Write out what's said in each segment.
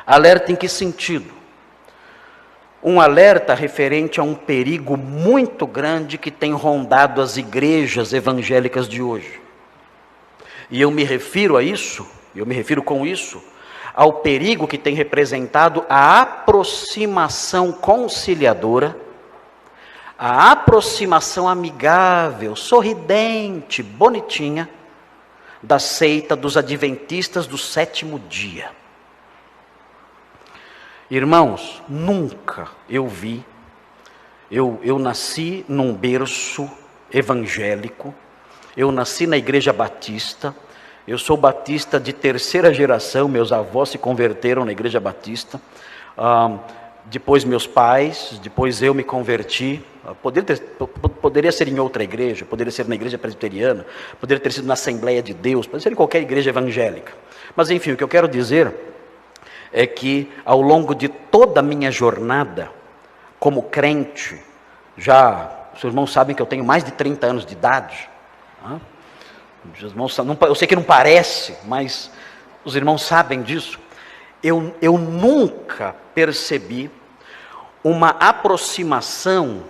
Alerta em que sentido? Um alerta referente a um perigo muito grande que tem rondado as igrejas evangélicas de hoje. E eu me refiro com isso, ao perigo que tem representado a aproximação conciliadora, a aproximação amigável, sorridente, bonitinha, da seita dos adventistas do sétimo dia. Irmãos, nunca eu vi, eu nasci num berço evangélico, eu nasci na igreja batista, eu sou batista de terceira geração, meus avós se converteram na igreja batista, depois meus pais, depois eu me converti. Poderia ser em outra igreja, poderia ser na igreja presbiteriana, poderia ter sido na Assembleia de Deus, poderia ser em qualquer igreja evangélica. Mas enfim, o que eu quero dizer é que ao longo de toda a minha jornada como crente, os irmãos sabem que eu tenho mais de 30 anos de idade, os irmãos, eu sei que não parece, mas os irmãos sabem disso. Eu nunca percebi uma aproximação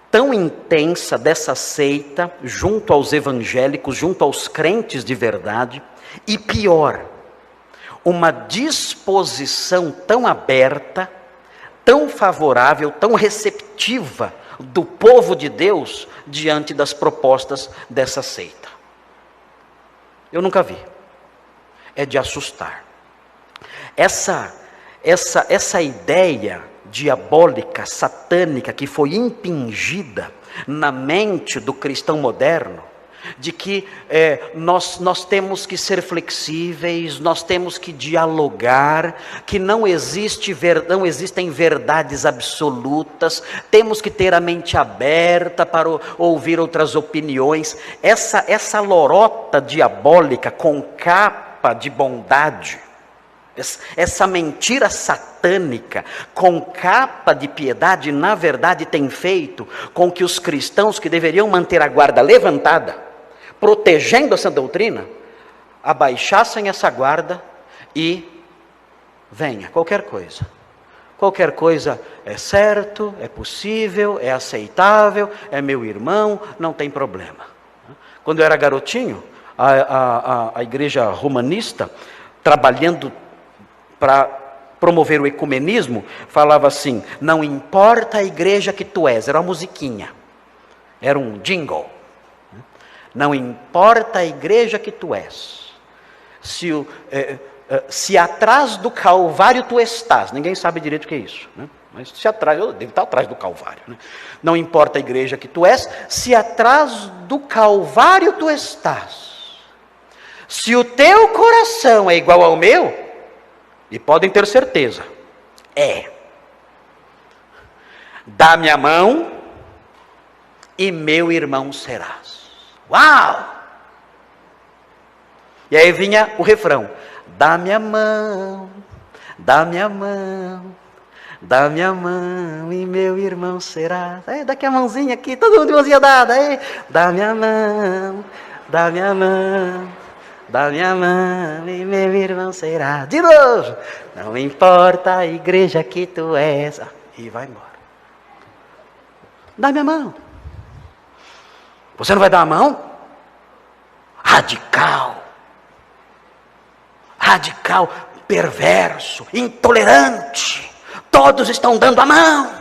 tão intensa dessa seita junto aos evangélicos, junto aos crentes de verdade, e pior, uma disposição tão aberta, tão favorável, tão receptiva do povo de Deus diante das propostas dessa seita. Eu nunca vi. É de assustar. Essa ideia diabólica, satânica, que foi impingida na mente do cristão moderno, de que nós temos que ser flexíveis, nós temos que dialogar, que não existem verdades absolutas, temos que ter a mente aberta para ouvir outras opiniões. Essa lorota diabólica com capa de bondade, essa mentira satânica com capa de piedade, na verdade tem feito com que os cristãos que deveriam manter a guarda levantada, protegendo essa doutrina, abaixassem essa guarda e venha, qualquer coisa é certo, é possível, é aceitável, é meu irmão, não tem problema. Quando eu era garotinho, a igreja romanista, trabalhando para promover o ecumenismo, falava assim: não importa a igreja que tu és, era uma musiquinha, era um jingle. Não importa a igreja que tu és, se atrás do Calvário tu estás, ninguém sabe direito o que é isso, né? Mas se atrás, eu devo estar atrás do Calvário, né? Não importa a igreja que tu és, se atrás do Calvário tu estás, se o teu coração é igual ao meu, e podem ter certeza, dá-me a mão e meu irmão serás. Uau! E aí vinha o refrão: dá-me a mão, dá-me a mão, dá-me a mão e meu irmão será. Daqui a mãozinha aqui, todo mundo de mãozinha dada. Dá-me a mão, dá-me a mão, dá-me a mão e meu irmão será. De novo: não importa a igreja que tu és. E vai embora. Dá-me a mão. Você não vai dar a mão? Radical, perverso, intolerante. Todos estão dando a mão.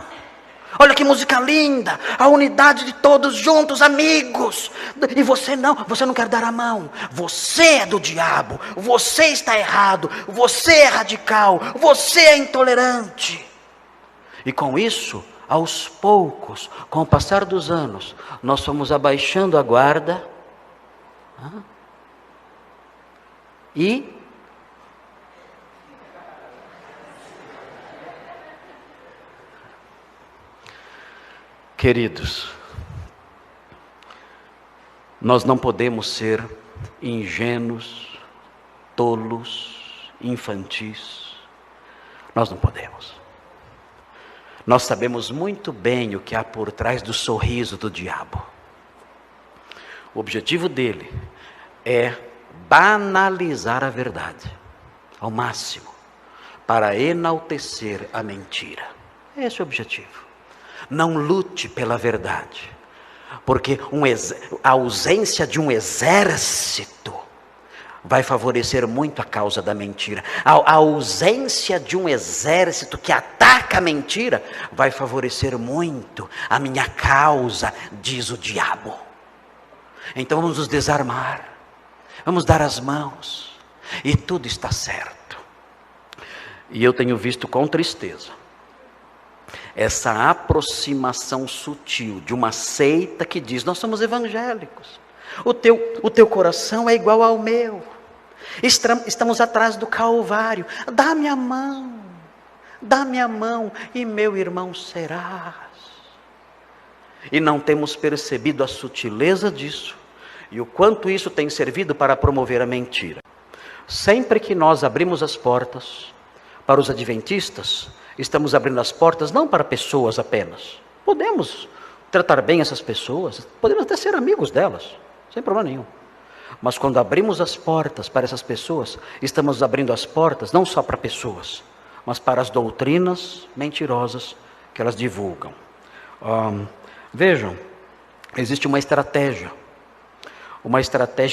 Olha que música linda, a unidade de todos juntos, amigos. E você não quer dar a mão. Você é do diabo, você está errado, você é radical, você é intolerante. E com isso, aos poucos, com o passar dos anos, nós fomos abaixando a guarda e queridos, nós não podemos ser ingênuos, tolos, infantis. Nós não podemos. Nós sabemos muito bem o que há por trás do sorriso do diabo. O objetivo dele é banalizar a verdade ao máximo, para enaltecer a mentira. Esse é o objetivo. Não lute pela verdade, porque a ausência de um exército vai favorecer muito a causa da mentira. A ausência de um exército que ataca a mentira vai favorecer muito a minha causa, diz o diabo. Então vamos nos desarmar, vamos dar as mãos, e tudo está certo. E eu tenho visto com tristeza essa aproximação sutil de uma seita que diz: nós somos evangélicos, o teu coração é igual ao meu, estamos atrás do Calvário, dá-me a mão, e meu irmão serás. E não temos percebido a sutileza disso, e o quanto isso tem servido para promover a mentira. Sempre que nós abrimos as portas para os adventistas, estamos abrindo as portas não para pessoas apenas. Podemos tratar bem essas pessoas, podemos até ser amigos delas, sem problema nenhum. Mas quando abrimos as portas para essas pessoas, estamos abrindo as portas não só para pessoas, mas para as doutrinas mentirosas que elas divulgam. Vejam, existe uma estratégia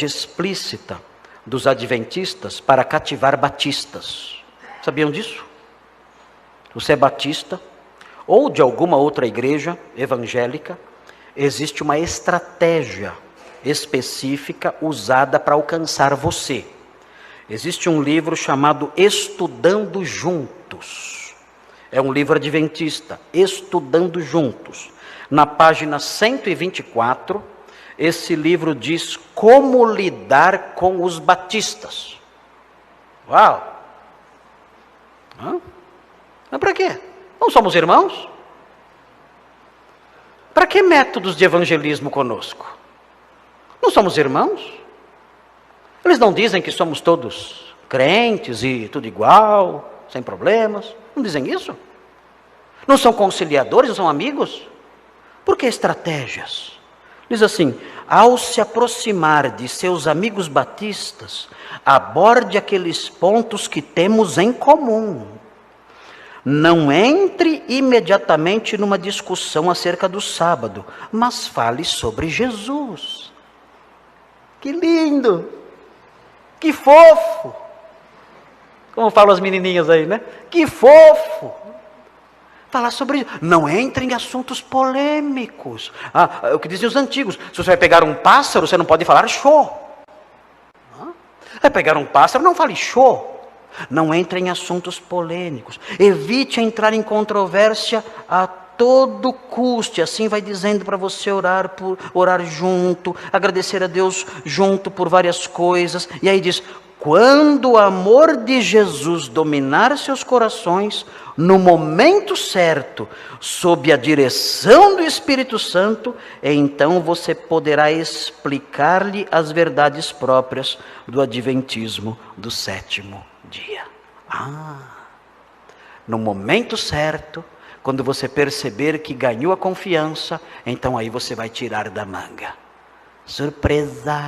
explícita dos adventistas para cativar batistas. Sabiam disso? Você é batista ou de alguma outra igreja evangélica, existe uma estratégia específica usada para alcançar você. Existe um livro chamado Estudando Juntos. É um livro adventista, Estudando Juntos. Na página 124, esse livro diz como lidar com os batistas. Uau! Mas para quê? Não somos irmãos? Para que métodos de evangelismo conosco? Não somos irmãos? Eles não dizem que somos todos crentes e tudo igual, sem problemas? Não dizem isso? Não são conciliadores, não são amigos? Por que estratégias? Diz assim: ao se aproximar de seus amigos batistas, aborde aqueles pontos que temos em comum. Não entre imediatamente numa discussão acerca do sábado, mas fale sobre Jesus. Que lindo! Que fofo! Como falam as menininhas aí, né? Que fofo! Falar sobre isso. Não entre em assuntos polêmicos. O que diziam os antigos: se você vai pegar um pássaro, você não pode falar show. Vai pegar um pássaro, não fale show. Não entre em assuntos polêmicos. Evite entrar em controvérsia a todo custo. Assim vai dizendo para você orar junto, agradecer a Deus junto por várias coisas. E aí diz: quando o amor de Jesus dominar seus corações, no momento certo, sob a direção do Espírito Santo, então você poderá explicar-lhe as verdades próprias do adventismo do sétimo dia. No momento certo, quando você perceber que ganhou a confiança, então aí você vai tirar da manga. Surpresa!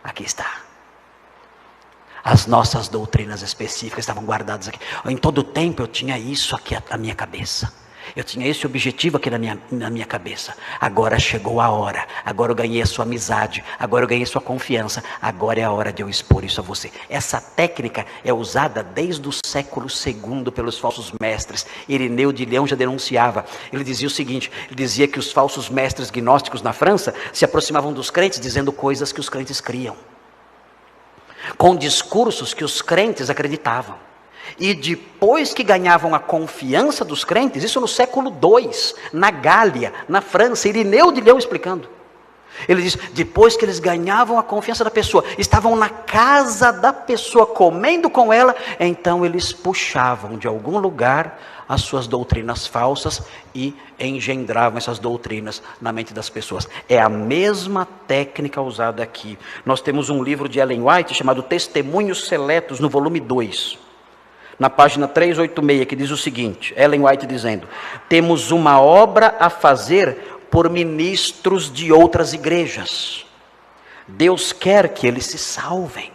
Aqui está. As nossas doutrinas específicas estavam guardadas aqui. Em todo o tempo eu tinha isso aqui na minha cabeça. Eu tinha esse objetivo aqui na minha cabeça. Agora chegou a hora. Agora eu ganhei a sua amizade. Agora eu ganhei a sua confiança. Agora é a hora de eu expor isso a você. Essa técnica é usada desde o século II pelos falsos mestres. Irineu de Leão já denunciava. Ele dizia o seguinte: ele dizia que os falsos mestres gnósticos na França se aproximavam dos crentes dizendo coisas que os crentes criam, com discursos que os crentes acreditavam. E depois que ganhavam a confiança dos crentes, isso no século II, na Gália, na França, Irineu de Leão explicando. Ele diz: depois que eles ganhavam a confiança da pessoa, estavam na casa da pessoa, comendo com ela, então eles puxavam de algum lugar as suas doutrinas falsas e engendravam essas doutrinas na mente das pessoas. É a mesma técnica usada aqui. Nós temos um livro de Ellen White chamado Testemunhos Seletos, no volume 2. Na página 386, que diz o seguinte, Ellen White dizendo: temos uma obra a fazer por ministros de outras igrejas. Deus quer que eles se salvem.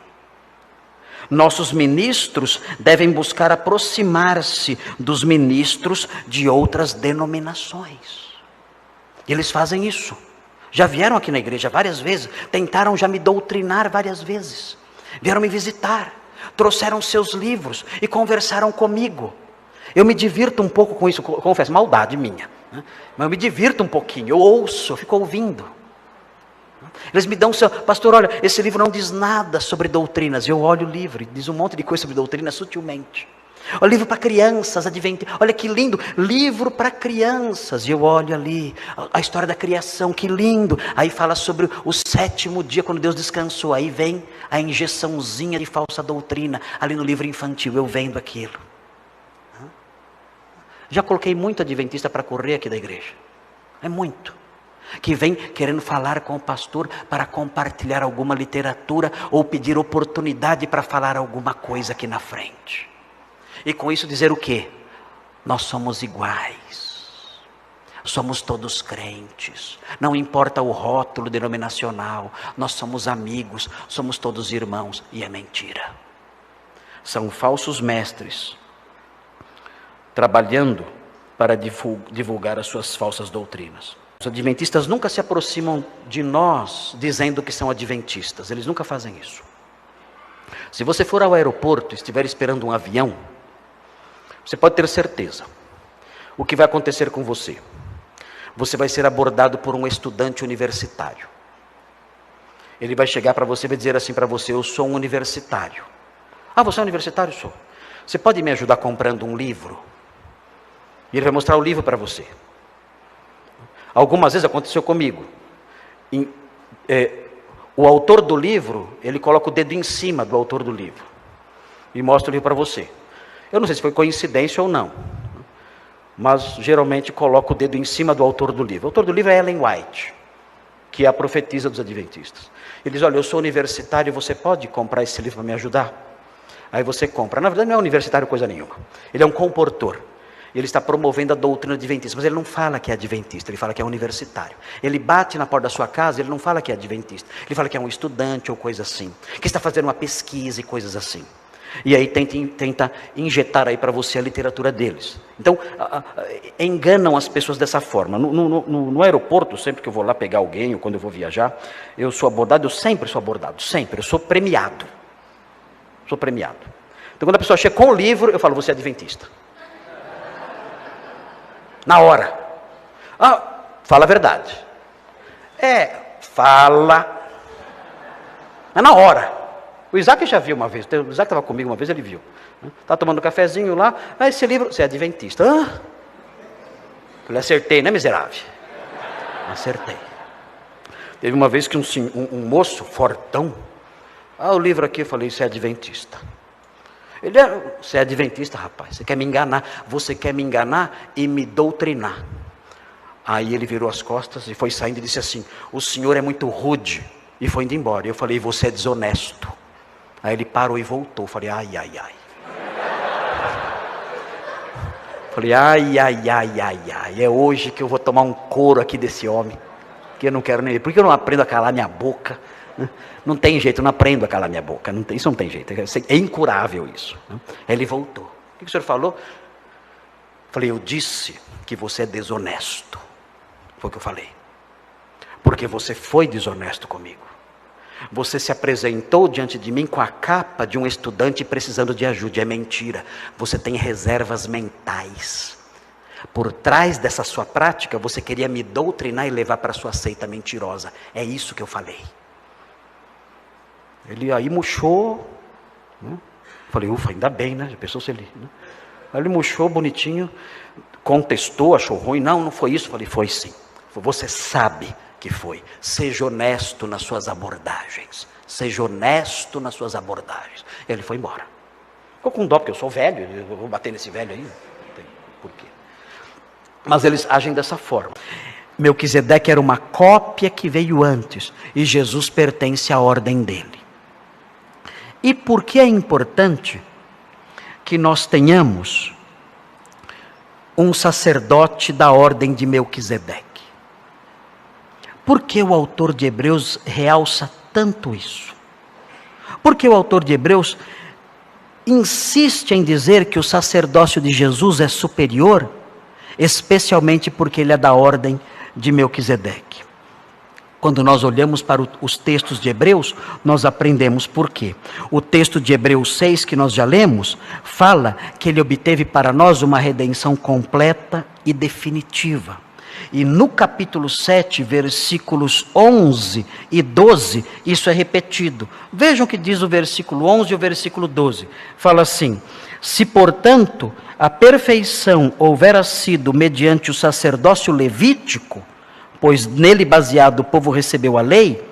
Nossos ministros devem buscar aproximar-se dos ministros de outras denominações. Eles fazem isso. Já vieram aqui na igreja várias vezes, tentaram já me doutrinar várias vezes. Vieram me visitar, trouxeram seus livros e conversaram comigo. Eu me divirto um pouco com isso, confesso, maldade minha, né? Mas eu me divirto um pouquinho, eu ouço, eu fico ouvindo. Eles me dão, pastor, olha, esse livro não diz nada sobre doutrinas. Eu olho o livro e diz um monte de coisa sobre doutrinas sutilmente. O livro para crianças, adventistas, olha que lindo, livro para crianças. E eu olho ali, a história da criação, que lindo. Aí fala sobre o 7º dia, quando Deus descansou. Aí vem a injeçãozinha de falsa doutrina, ali no livro infantil, eu vendo aquilo. Já coloquei muito adventista para correr aqui da igreja. É muito. Que vem querendo falar com o pastor para compartilhar alguma literatura ou pedir oportunidade para falar alguma coisa aqui na frente. E com isso dizer o quê? Nós somos iguais. Somos todos crentes. Não importa o rótulo denominacional. Nós somos amigos, somos todos irmãos. E é mentira. São falsos mestres trabalhando para divulgar as suas falsas doutrinas. Os adventistas nunca se aproximam de nós dizendo que são adventistas. Eles nunca fazem isso. Se você for ao aeroporto e estiver esperando um avião, você pode ter certeza. O que vai acontecer com você? Você vai ser abordado por um estudante universitário. Ele vai chegar para você e vai dizer assim para você: eu sou um universitário. Ah, você é um universitário? Sou. Você pode me ajudar comprando um livro? E ele vai mostrar o livro para você. Algumas vezes aconteceu comigo. O autor do livro, ele coloca o dedo em cima do autor do livro e mostra o livro para você. Eu não sei se foi coincidência ou não, mas geralmente coloca o dedo em cima do autor do livro. O autor do livro é Ellen White, que é a profetisa dos adventistas. Ele diz: olha, eu sou universitário, você pode comprar esse livro para me ajudar? Aí você compra. Na verdade não é universitário coisa nenhuma. Ele é um comportor. Ele está promovendo a doutrina adventista, mas ele não fala que é adventista, ele fala que é universitário. Ele bate na porta da sua casa, ele não fala que é adventista, ele fala que é um estudante ou coisa assim, que está fazendo uma pesquisa e coisas assim. E aí tenta injetar aí para você a literatura deles. Então, enganam as pessoas dessa forma. No aeroporto, sempre que eu vou lá pegar alguém, ou quando eu vou viajar, eu sou abordado, eu sempre sou abordado, sempre, eu sou premiado. Sou premiado. Então, quando a pessoa chega com o livro, eu falo: você é adventista. Na hora. Ah, fala a verdade. Fala. Mas na hora. O Isaac já viu uma vez. O Isaac estava comigo uma vez, ele viu. Estava tomando um cafezinho lá. Ah, esse livro, você é adventista. Ah, eu acertei, né, miserável? Acertei. Teve uma vez que um moço fortão. Ah, o livro aqui, eu falei: você é adventista. Você é adventista, rapaz, você quer me enganar. Você quer me enganar e me doutrinar. Aí ele virou as costas e foi saindo e disse assim: o senhor é muito rude. E foi indo embora. Eu falei: você é desonesto. Aí ele parou e voltou. Eu falei: ai, ai, ai. Falei: ai, ai, ai, ai, ai. É hoje que eu vou tomar um couro aqui desse homem, que eu não quero nem. Por que eu não aprendo a calar minha boca? Não tem jeito, eu não aprendo a calar minha boca. Isso não tem jeito, é incurável isso. Ele voltou. O que o senhor falou? Falei: eu disse que você é desonesto. Foi o que eu falei. Porque você foi desonesto comigo. Você se apresentou diante de mim com a capa de um estudante precisando de ajuda. É mentira. Você tem reservas mentais. Por trás dessa sua prática, você queria me doutrinar e levar para a sua seita mentirosa. É isso que eu falei. Ele aí murchou, né? Falei: ufa, ainda bem, né? Já pensou se ele... Né? Aí ele murchou bonitinho, contestou, achou ruim. Não foi isso. Falei: foi sim. Você sabe que foi. Seja honesto nas suas abordagens. Seja honesto nas suas abordagens. E ele foi embora. Ficou com dó, porque eu sou velho, eu vou bater nesse velho aí. Não tem por quê. Mas eles agem dessa forma. Melquisedeque era uma cópia que veio antes, e Jesus pertence à ordem dele. E por que é importante que nós tenhamos um sacerdote da ordem de Melquisedeque? Por que o autor de Hebreus realça tanto isso? Porque o autor de Hebreus insiste em dizer que o sacerdócio de Jesus é superior, especialmente porque ele é da ordem de Melquisedeque. Quando nós olhamos para os textos de Hebreus, nós aprendemos por quê. O texto de Hebreus 6, que nós já lemos, fala que ele obteve para nós uma redenção completa e definitiva. E no capítulo 7, versículos 11 e 12, isso é repetido. Vejam o que diz o versículo 11 e o versículo 12. Fala assim: se, portanto, a perfeição houvera sido mediante o sacerdócio levítico, pois nele baseado o povo recebeu a lei,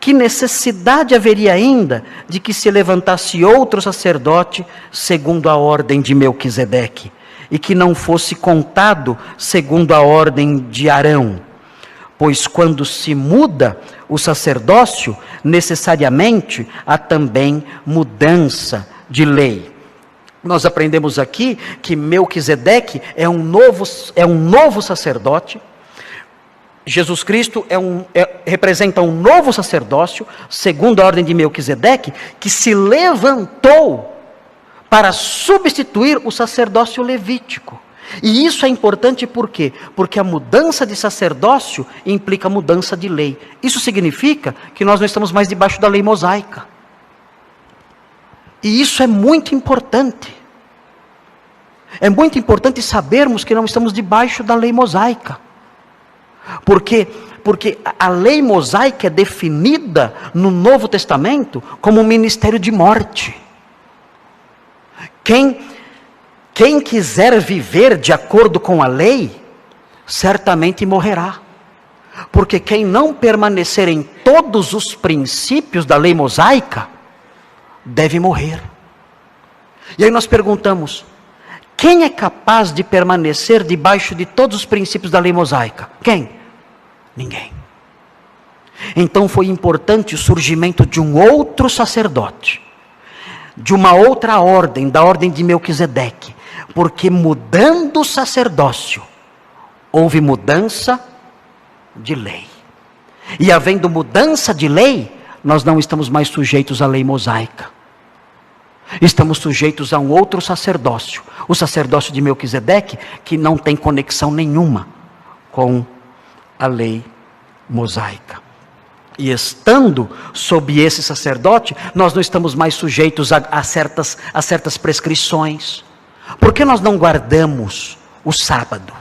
que necessidade haveria ainda de que se levantasse outro sacerdote segundo a ordem de Melquisedeque, e que não fosse contado segundo a ordem de Arão? Pois quando se muda o sacerdócio, necessariamente há também mudança de lei. Nós aprendemos aqui que Melquisedeque é um novo sacerdote. Jesus Cristo representa um novo sacerdócio, segundo a ordem de Melquisedeque, que se levantou para substituir o sacerdócio levítico. E isso é importante por quê? Porque a mudança de sacerdócio implica mudança de lei. Isso significa que nós não estamos mais debaixo da lei mosaica. E isso é muito importante. É muito importante sabermos que não estamos debaixo da lei mosaica. Porque a lei mosaica é definida no Novo Testamento como um ministério de morte. Quem quiser viver de acordo com a lei, certamente morrerá. Porque quem não permanecer em todos os princípios da lei mosaica, deve morrer. E aí nós perguntamos: quem é capaz de permanecer debaixo de todos os princípios da lei mosaica? Quem? Ninguém. Então foi importante o surgimento de um outro sacerdote, de uma outra ordem, da ordem de Melquisedeque, porque mudando o sacerdócio, houve mudança de lei. E havendo mudança de lei, nós não estamos mais sujeitos à lei mosaica. Estamos sujeitos a um outro sacerdócio, o sacerdócio de Melquisedeque, que não tem conexão nenhuma com a lei mosaica. E estando sob esse sacerdote, nós não estamos mais sujeitos a certas prescrições. Por que nós não guardamos o sábado?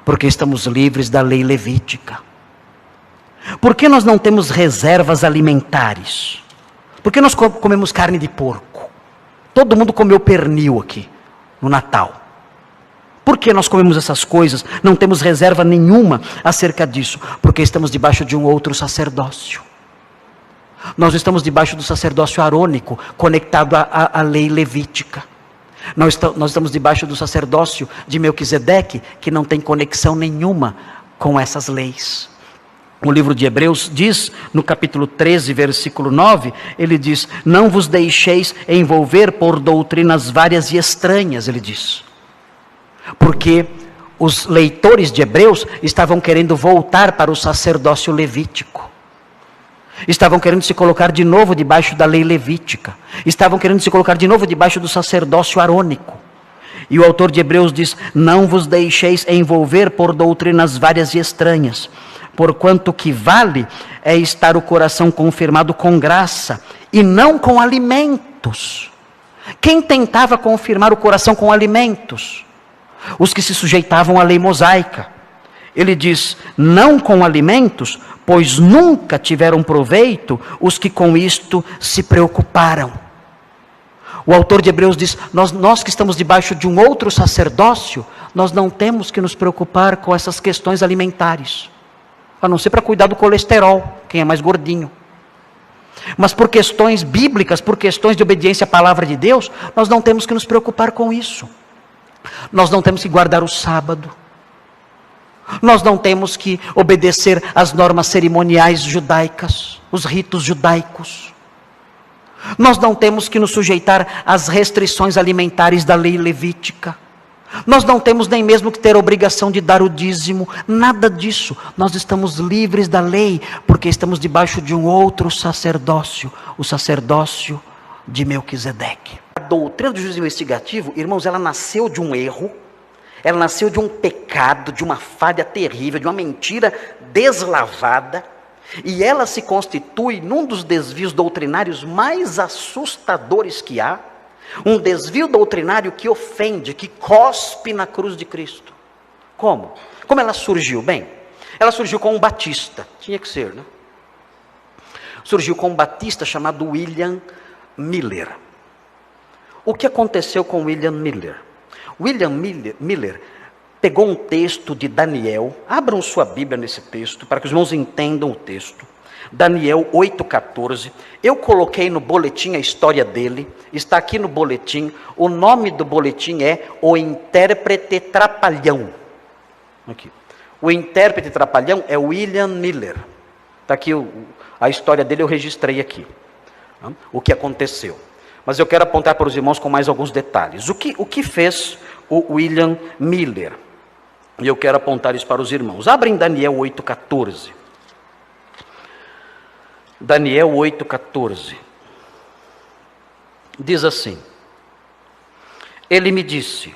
Porque estamos livres da lei levítica. Por que nós não temos reservas alimentares? Por que nós comemos carne de porco? Todo mundo comeu pernil aqui no Natal. Por que nós comemos essas coisas? Não temos reserva nenhuma acerca disso. Porque estamos debaixo de um outro sacerdócio. Nós estamos debaixo do sacerdócio arônico, conectado à lei levítica. Nós estamos debaixo do sacerdócio de Melquisedeque, que não tem conexão nenhuma com essas leis. O livro de Hebreus diz, no capítulo 13, versículo 9, ele diz: não vos deixeis envolver por doutrinas várias e estranhas, ele diz. Porque os leitores de Hebreus estavam querendo voltar para o sacerdócio levítico. Estavam querendo se colocar de novo debaixo da lei levítica. Estavam querendo se colocar de novo debaixo do sacerdócio arônico. E o autor de Hebreus diz: não vos deixeis envolver por doutrinas várias e estranhas, porquanto que vale é estar o coração confirmado com graça, e não com alimentos. Quem tentava confirmar o coração com alimentos? Os que se sujeitavam à lei mosaica. Ele diz: não com alimentos, pois nunca tiveram proveito os que com isto se preocuparam. O autor de Hebreus diz: nós que estamos debaixo de um outro sacerdócio, nós não temos que nos preocupar com essas questões alimentares, a não ser para cuidar do colesterol, quem é mais gordinho. Mas por questões bíblicas, por questões de obediência à palavra de Deus, nós não temos que nos preocupar com isso. Nós não temos que guardar o sábado. Nós não temos que obedecer às normas cerimoniais judaicas, os ritos judaicos. Nós não temos que nos sujeitar às restrições alimentares da lei levítica. Nós não temos nem mesmo que ter a obrigação de dar o dízimo, nada disso. Nós estamos livres da lei, porque estamos debaixo de um outro sacerdócio, o sacerdócio de Melquisedeque. A doutrina do juízo investigativo, irmãos, ela nasceu de um erro, ela nasceu de um pecado, de uma falha terrível, de uma mentira deslavada, e ela se constitui num dos desvios doutrinários mais assustadores que há, um desvio doutrinário que ofende, que cospe na cruz de Cristo. Como? Como ela surgiu? Bem, ela surgiu com um batista, tinha que ser, né? Surgiu com um batista chamado William Miller. O que aconteceu com William Miller? William Miller pegou um texto de Daniel, abram sua Bíblia nesse texto, para que os irmãos entendam o texto. Daniel 8,14, eu coloquei no boletim a história dele, está aqui no boletim, o nome do boletim é O Intérprete Trapalhão. Aqui. O intérprete trapalhão é William Miller. Está aqui a história dele, eu registrei aqui. O que aconteceu. Mas eu quero apontar para os irmãos com mais alguns detalhes. O que fez o William Miller? E eu quero apontar isso para os irmãos. Abrem Daniel 8,14. Daniel 8,14. Diz assim: ele me disse,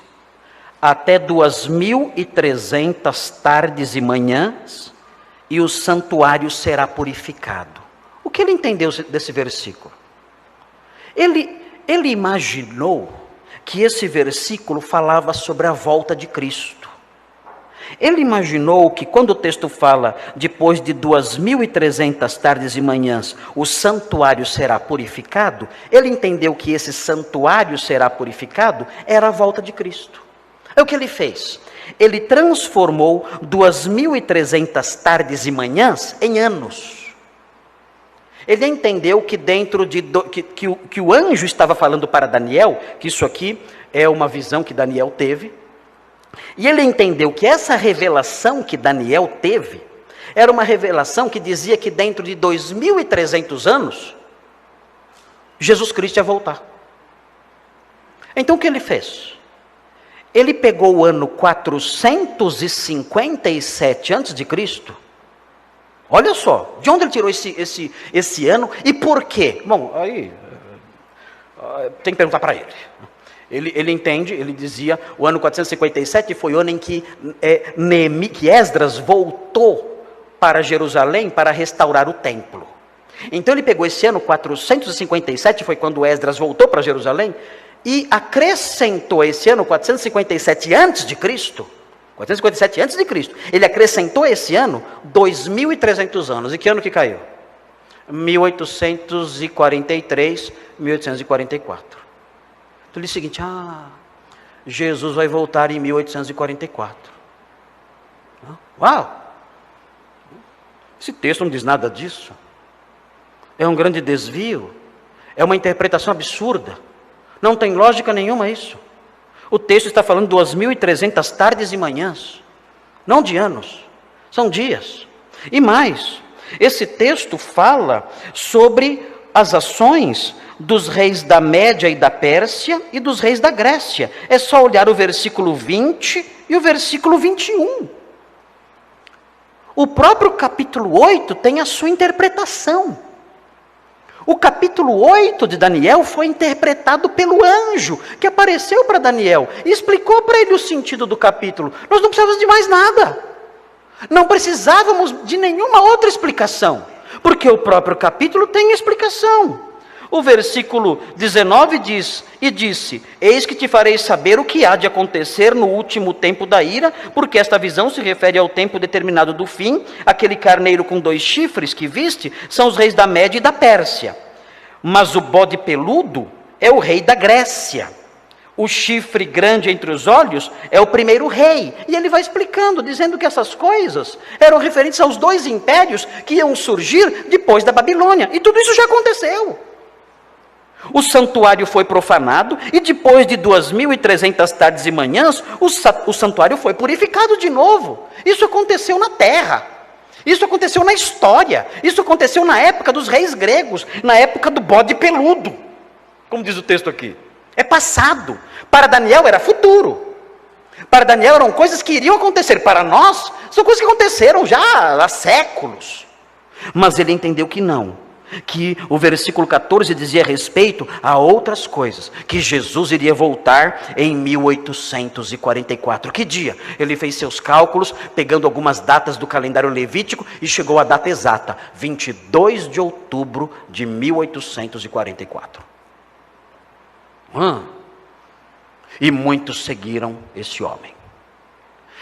até 2.300 tardes e manhãs, e o santuário será purificado. O que ele entendeu desse versículo? Ele imaginou que esse versículo falava sobre a volta de Cristo. Ele imaginou que quando o texto fala, depois de 2.300 tardes e manhãs, o santuário será purificado, ele entendeu que esse santuário será purificado era a volta de Cristo. É o que ele fez. Ele transformou 2.300 tardes e manhãs em anos. Ele entendeu que dentro de que o anjo estava falando para Daniel, que isso aqui é uma visão que Daniel teve, e ele entendeu que essa revelação que Daniel teve era uma revelação que dizia que dentro de 2.300 anos Jesus Cristo ia voltar. Então o que ele fez? Ele pegou o ano 457 a.C., olha só, de onde ele tirou esse ano e por quê? Bom, aí tem que perguntar para ele. Ele entende, ele dizia, o ano 457 foi o ano em que Esdras voltou para Jerusalém para restaurar o templo. Então ele pegou esse ano 457, foi quando Esdras voltou para Jerusalém, e acrescentou esse ano 457 a.C., 457 a.C., ele acrescentou esse ano 2.300 anos. E que ano que caiu? 1843, 1844. Então ele diz o seguinte, Jesus vai voltar em 1844. Uau! Esse texto não diz nada disso. É um grande desvio, é uma interpretação absurda. Não tem lógica nenhuma isso. O texto está falando de 2.300 tardes e manhãs, não de anos, são dias. E mais, esse texto fala sobre as ações dos reis da Média e da Pérsia e dos reis da Grécia. É só olhar o versículo 20 e o versículo 21. O próprio capítulo 8 tem a sua interpretação. O capítulo 8 de Daniel foi interpretado pelo anjo que apareceu para Daniel e explicou para ele o sentido do capítulo. Nós não precisávamos de mais nada. Não precisávamos de nenhuma outra explicação, porque o próprio capítulo tem explicação. O versículo 19 diz, e disse, eis que te farei saber o que há de acontecer no último tempo da ira, porque esta visão se refere ao tempo determinado do fim, aquele carneiro com 2 chifres que viste, são os reis da Média e da Pérsia. Mas o bode peludo é o rei da Grécia. O chifre grande entre os olhos é o primeiro rei. E ele vai explicando, dizendo que essas coisas eram referentes aos 2 impérios que iam surgir depois da Babilônia. E tudo isso já aconteceu. O santuário foi profanado e depois de 2.300 tardes e manhãs, o santuário foi purificado de novo. Isso aconteceu na terra, isso aconteceu na história, isso aconteceu na época dos reis gregos, na época do bode peludo, como diz o texto aqui. É passado, para Daniel era futuro, para Daniel eram coisas que iriam acontecer, para nós são coisas que aconteceram já há séculos. Mas ele entendeu que não, que o versículo 14 dizia respeito a outras coisas, que Jesus iria voltar em 1844. Que dia? Ele fez seus cálculos, pegando algumas datas do calendário levítico, e chegou à data exata, 22 de outubro de 1844. E muitos seguiram esse homem.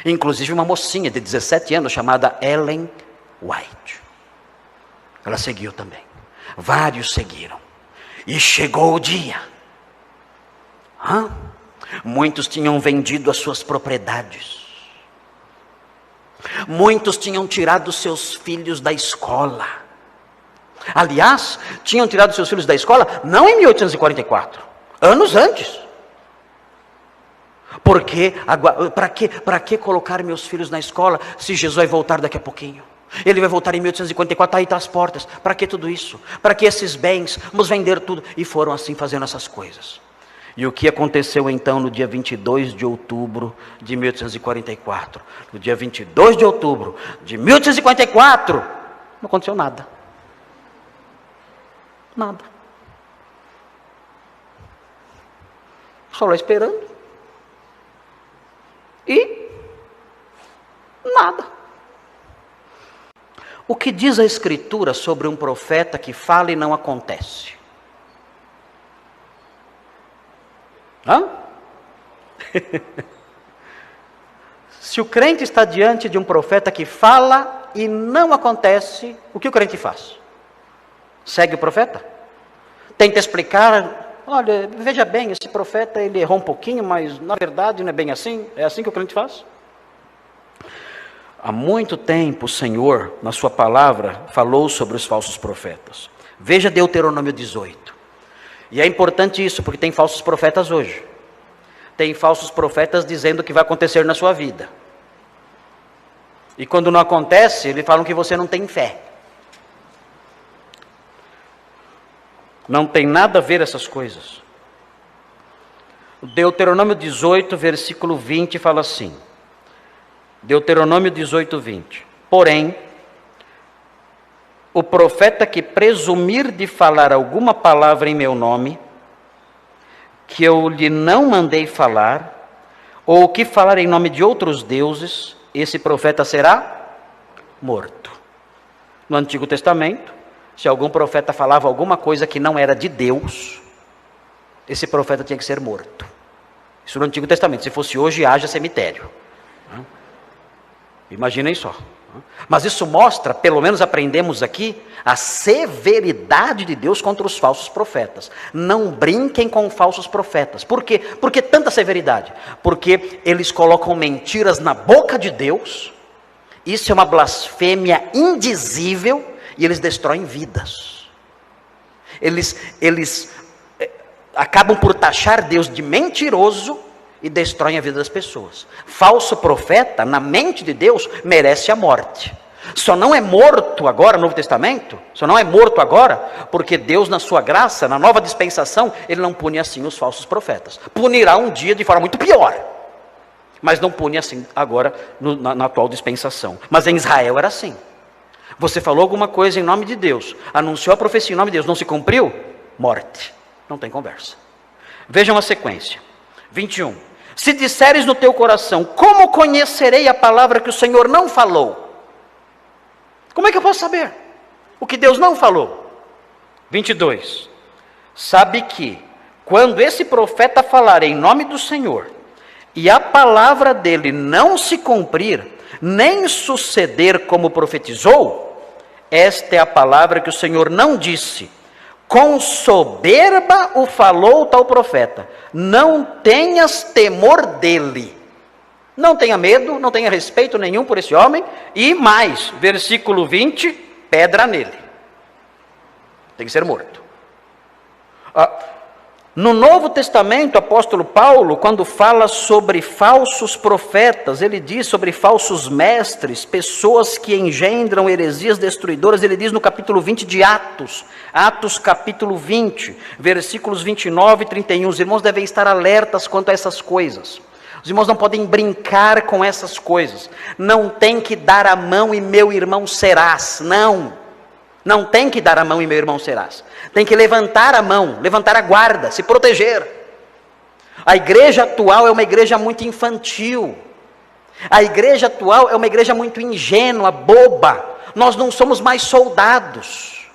Inclusive uma mocinha de 17 anos chamada Ellen White. Ela seguiu também. Vários seguiram. E chegou o dia. Muitos tinham vendido as suas propriedades. Muitos tinham tirado seus filhos da escola. Aliás, tinham tirado seus filhos da escola não em 1844, anos antes. Porque, para que colocar meus filhos na escola se Jesus vai voltar daqui a pouquinho? Ele vai voltar em 1844, aí está as portas. Para que tudo isso? Para que esses bens? Vamos vender tudo. E foram assim fazendo essas coisas. E o que aconteceu então no dia 22 de outubro de 1844? No dia 22 de outubro de 1844, não aconteceu nada. Nada. Só lá esperando. E nada. O que diz a Escritura sobre um profeta que fala e não acontece? Se o crente está diante de um profeta que fala e não acontece, o que o crente faz? Segue o profeta? Tenta explicar, olha, veja bem, esse profeta ele errou um pouquinho, mas na verdade não é bem assim. É assim que o crente faz? Há muito tempo o Senhor, na sua palavra, falou sobre os falsos profetas. Veja Deuteronômio 18. E é importante isso, porque tem falsos profetas hoje. Tem falsos profetas dizendo o que vai acontecer na sua vida. E quando não acontece, eles falam que você não tem fé. Não tem nada a ver essas coisas. Deuteronômio 18, versículo 20, fala assim. Deuteronômio 18, 20. Porém, o profeta que presumir de falar alguma palavra em meu nome, que eu lhe não mandei falar, ou que falar em nome de outros deuses, esse profeta será morto. No Antigo Testamento, se algum profeta falava alguma coisa que não era de Deus, esse profeta tinha que ser morto. Isso no Antigo Testamento. Se fosse hoje, haja cemitério. Imaginem só. Mas isso mostra, pelo menos aprendemos aqui, a severidade de Deus contra os falsos profetas. Não brinquem com falsos profetas. Por quê? Por que tanta severidade? Porque eles colocam mentiras na boca de Deus. Isso é uma blasfêmia indizível e eles destroem vidas. Eles acabam por taxar Deus de mentiroso e destroem a vida das pessoas. Falso profeta, na mente de Deus, merece a morte. Só não é morto agora no Novo Testamento, só não é morto agora, porque Deus, na sua graça, na nova dispensação, Ele não pune assim os falsos profetas. Punirá um dia de forma muito pior, mas não pune assim agora na atual dispensação. Mas em Israel era assim. Você falou alguma coisa em nome de Deus, anunciou a profecia em nome de Deus, não se cumpriu? Morte. Não tem conversa. Vejam a sequência. 21. Se disseres no teu coração, como conhecerei a palavra que o Senhor não falou? Como é que eu posso saber o que Deus não falou? 22. Sabe que, quando esse profeta falar em nome do Senhor, e a palavra dele não se cumprir, nem suceder como profetizou, esta é a palavra que o Senhor não disse. Com soberba o falou tal profeta. Não tenhas temor dele. Não tenha medo, não tenha respeito nenhum por esse homem. E mais, versículo 20, pedra nele. Tem que ser morto. No Novo Testamento, o apóstolo Paulo, quando fala sobre falsos profetas, ele diz sobre falsos mestres, pessoas que engendram heresias destruidoras, ele diz no capítulo 20 de Atos, Atos capítulo 20, versículos 29 e 31, os irmãos devem estar alertas quanto a essas coisas. Os irmãos não podem brincar com essas coisas, não tem que dar a mão e meu irmão serás, não Não tem que dar a mão e meu irmão serás. Tem que levantar a mão, levantar a guarda, se proteger. A igreja atual é uma igreja muito infantil. A igreja atual é uma igreja muito ingênua, boba. Nós não somos mais soldados.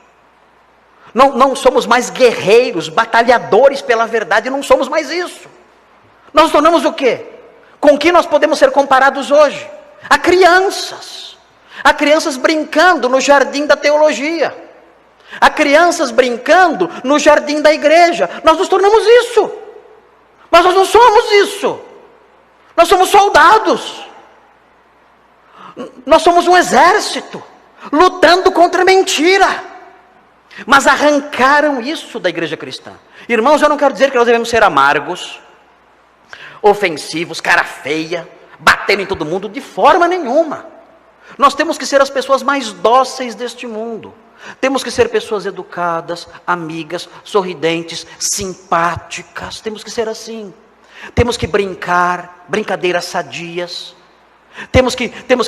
Não somos mais guerreiros, batalhadores pela verdade. Não somos mais isso. Nós nos tornamos o quê? Com que nós podemos ser comparados hoje? A crianças. A crianças brincando no jardim da teologia. A crianças brincando no jardim da igreja. Nós nos tornamos isso. Mas nós não somos isso. Nós somos soldados. Nós somos um exército, lutando contra a mentira. Mas arrancaram isso da igreja cristã. Irmãos, eu não quero dizer que nós devemos ser amargos, ofensivos, cara feia, batendo em todo mundo, de forma nenhuma. Nós temos que ser as pessoas mais dóceis deste mundo. Temos que ser pessoas educadas, amigas, sorridentes, simpáticas. Temos que ser assim. Temos que brincar, brincadeiras sadias. Temos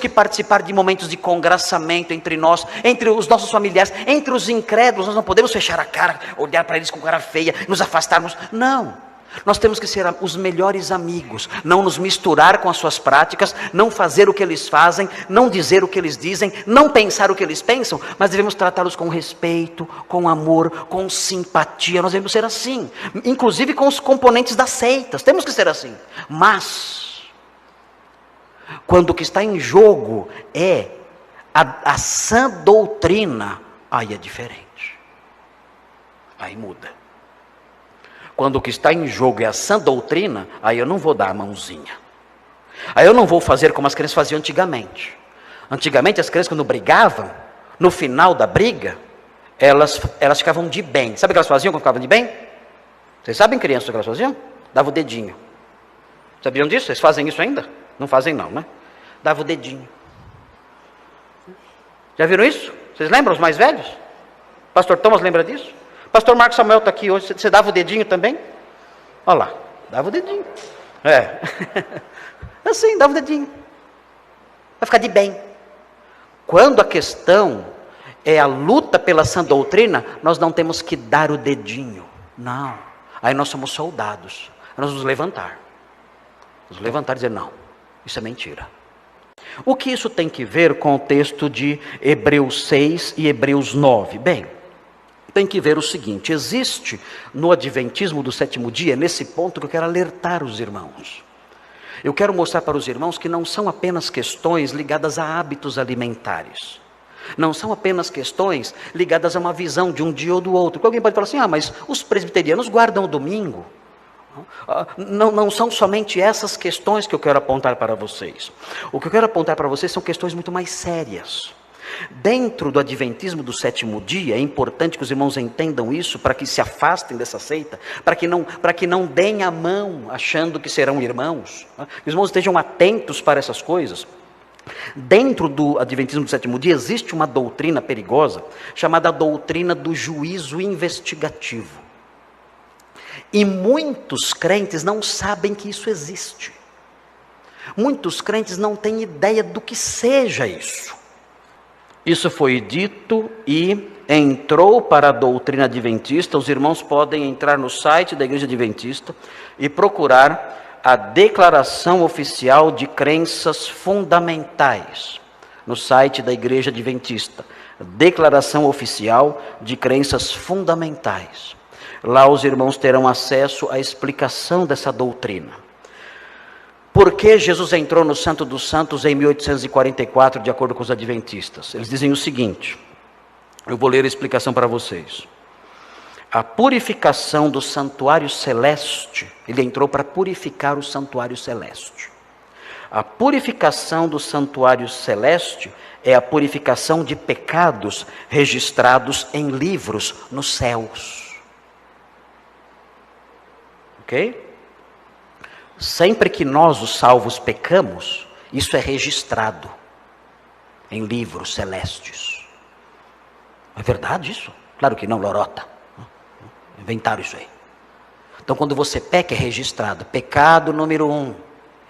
que participar de momentos de congraçamento entre nós, entre os nossos familiares, entre os incrédulos. Nós não podemos fechar a cara, olhar para eles com cara feia, nos afastarmos. Não. Nós temos que ser os melhores amigos, não nos misturar com as suas práticas, não fazer o que eles fazem, não dizer o que eles dizem, não pensar o que eles pensam, mas devemos tratá-los com respeito, com amor, com simpatia. Nós devemos ser assim, inclusive com os componentes das seitas, temos que ser assim. Mas, quando o que está em jogo é a sã doutrina, aí é diferente, aí muda. Quando o que está em jogo é a sã doutrina, aí eu não vou dar a mãozinha. Aí eu não vou fazer como as crianças faziam antigamente. Antigamente as crianças, quando brigavam, no final da briga, elas ficavam de bem. Sabe o que elas faziam quando ficavam de bem? Vocês sabem, crianças, o que elas faziam? Dava o dedinho. Sabiam disso? Vocês fazem isso ainda? Não fazem não, né? Dava o dedinho. Já viram isso? Vocês lembram, os mais velhos? Pastor Thomas lembra disso? Pastor Marcos Samuel está aqui hoje. Você dava o dedinho também? Olha lá, dava o dedinho. É. Assim, dava o dedinho. Vai ficar de bem. Quando a questão é a luta pela sã doutrina, nós não temos que dar o dedinho. Não. Aí nós somos soldados. Nós nos levantar. Nos levantar e dizer, não, isso é mentira. O que isso tem que ver com o texto de Hebreus 6 e Hebreus 9? Bem, tem que ver o seguinte, existe no adventismo do sétimo dia, nesse ponto que eu quero alertar os irmãos. Eu quero mostrar para os irmãos que não são apenas questões ligadas a hábitos alimentares. Não são apenas questões ligadas a uma visão de um dia ou do outro. Porque alguém pode falar assim, mas os presbiterianos guardam o domingo. Não são somente essas questões que eu quero apontar para vocês. O que eu quero apontar para vocês são questões muito mais sérias. Dentro do adventismo do sétimo dia, é importante que os irmãos entendam isso, para que se afastem dessa seita, para que não deem a mão achando que serão irmãos, que os irmãos estejam atentos para essas coisas. Dentro do adventismo do sétimo dia existe uma doutrina perigosa, chamada doutrina do juízo investigativo. E muitos crentes não sabem que isso existe. Muitos crentes não têm ideia do que seja isso. Isso foi dito e entrou para a doutrina adventista. Os irmãos podem entrar no site da Igreja Adventista e procurar a Declaração Oficial de Crenças Fundamentais. No site da Igreja Adventista. Declaração Oficial de Crenças Fundamentais. Lá os irmãos terão acesso à explicação dessa doutrina. Por que Jesus entrou no Santo dos Santos em 1844, de acordo com os adventistas? Eles dizem o seguinte, eu vou ler a explicação para vocês. A purificação do santuário celeste, ele entrou para purificar o santuário celeste. A purificação do santuário celeste é a purificação de pecados registrados em livros nos céus. Ok? Sempre que nós, os salvos, pecamos, isso é registrado em livros celestes. É verdade isso? Claro que não, lorota. Inventaram isso aí. Então, quando você peca, é registrado. Pecado número 1,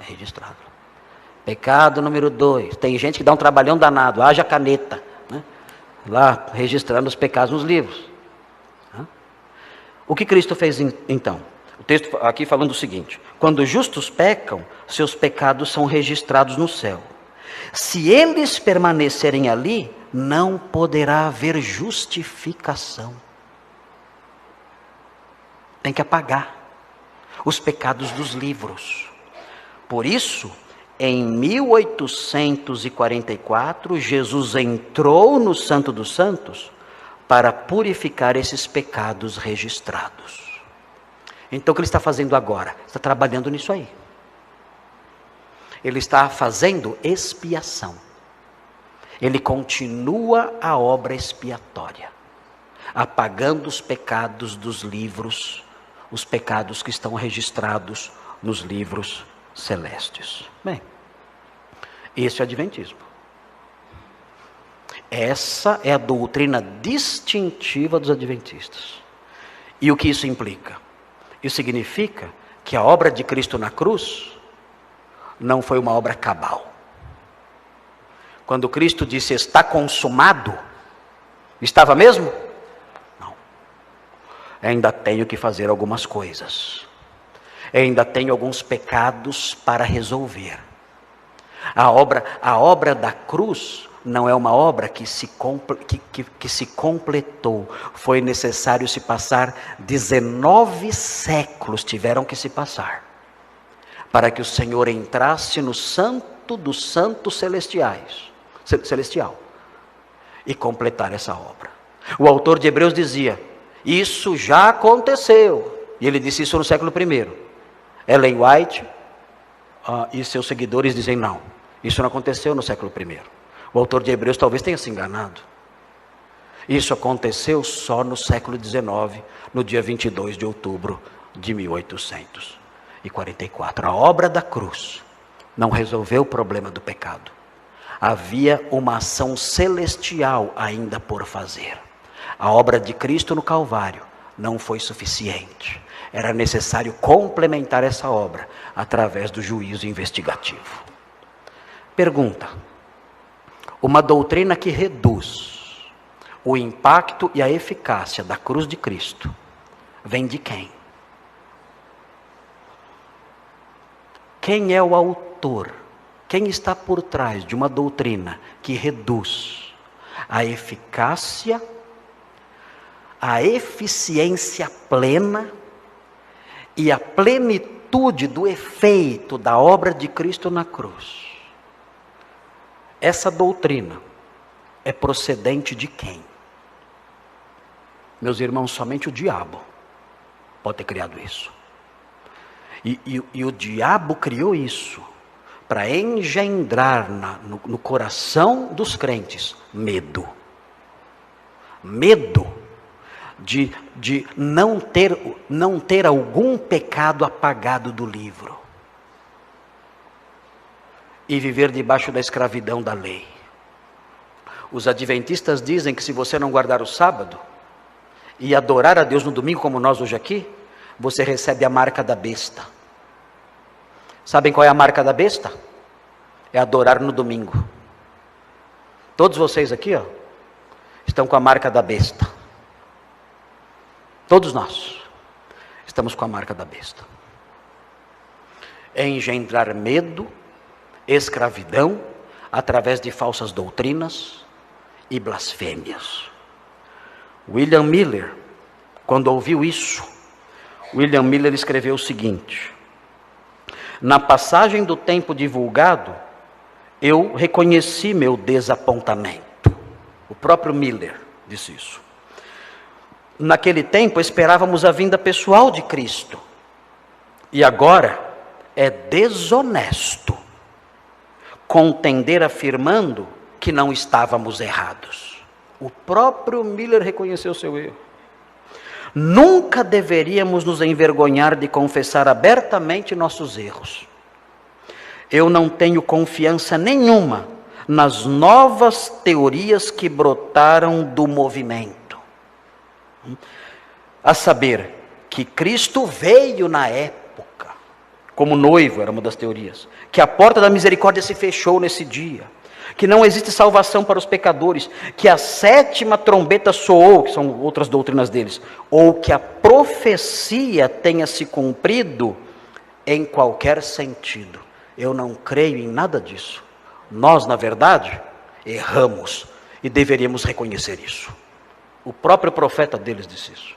é registrado. Pecado número 2. Tem gente que dá um trabalhão danado, haja caneta, né? lá registrando os pecados nos livros. O que Cristo fez então? O texto aqui falando o seguinte: quando os justos pecam, seus pecados são registrados no céu. Se eles permanecerem ali, não poderá haver justificação. Tem que apagar os pecados dos livros. Por isso, em 1844, Jesus entrou no Santo dos Santos para purificar esses pecados registrados. Então o que ele está fazendo agora? Está trabalhando nisso aí. Ele está fazendo expiação. Ele continua a obra expiatória, apagando os pecados dos livros, os pecados que estão registrados nos livros celestes. Bem, esse é o adventismo. Essa é a doutrina distintiva dos adventistas. E o que isso implica? Isso significa que a obra de Cristo na cruz não foi uma obra cabal. Quando Cristo disse está consumado, estava mesmo? Não. Ainda tenho que fazer algumas coisas. Ainda tenho alguns pecados para resolver. A obra da cruz não é uma obra que se completou. Foi necessário se passar 19 séculos, tiveram que se passar, para que o Senhor entrasse no santo dos santos celestial e completar essa obra. O autor de Hebreus dizia, isso já aconteceu, e ele disse isso no século I. Ellen White e seus seguidores dizem não, isso não aconteceu no século I. O autor de Hebreus talvez tenha se enganado. Isso aconteceu só no século XIX, no dia 22 de outubro de 1844. A obra da cruz não resolveu o problema do pecado. Havia uma ação celestial ainda por fazer. A obra de Cristo no Calvário não foi suficiente. Era necessário complementar essa obra através do juízo investigativo. Pergunta: uma doutrina que reduz o impacto e a eficácia da cruz de Cristo vem de quem? Quem é o autor? Quem está por trás de uma doutrina que reduz a eficácia, a eficiência plena e a plenitude do efeito da obra de Cristo na cruz? Essa doutrina é procedente de quem? Meus irmãos, somente o diabo pode ter criado isso. E o diabo criou isso para engendrar no coração dos crentes medo. Medo de não ter algum pecado apagado do livro. E viver debaixo da escravidão da lei. Os adventistas dizem que se você não guardar o sábado e adorar a Deus no domingo, como nós hoje aqui, você recebe a marca da besta. Sabem qual é a marca da besta? É adorar no domingo. Todos vocês aqui, estão com a marca da besta. Todos nós estamos com a marca da besta. É engendrar medo, escravidão, através de falsas doutrinas e blasfêmias. William Miller, quando ouviu isso, William Miller escreveu o seguinte: na passagem do tempo divulgado, eu reconheci meu desapontamento. O próprio Miller disse isso. Naquele tempo esperávamos a vinda pessoal de Cristo, e agora é desonesto contender afirmando que não estávamos errados. O próprio Miller reconheceu seu erro. Nunca deveríamos nos envergonhar de confessar abertamente nossos erros. Eu não tenho confiança nenhuma nas novas teorias que brotaram do movimento. A saber, que Cristo veio na época como noivo, era uma das teorias, que a porta da misericórdia se fechou nesse dia, que não existe salvação para os pecadores, que a 7ª trombeta soou, que são outras doutrinas deles, ou que a profecia tenha se cumprido em qualquer sentido. Eu não creio em nada disso. Nós, na verdade, erramos e deveríamos reconhecer isso. O próprio profeta deles disse isso.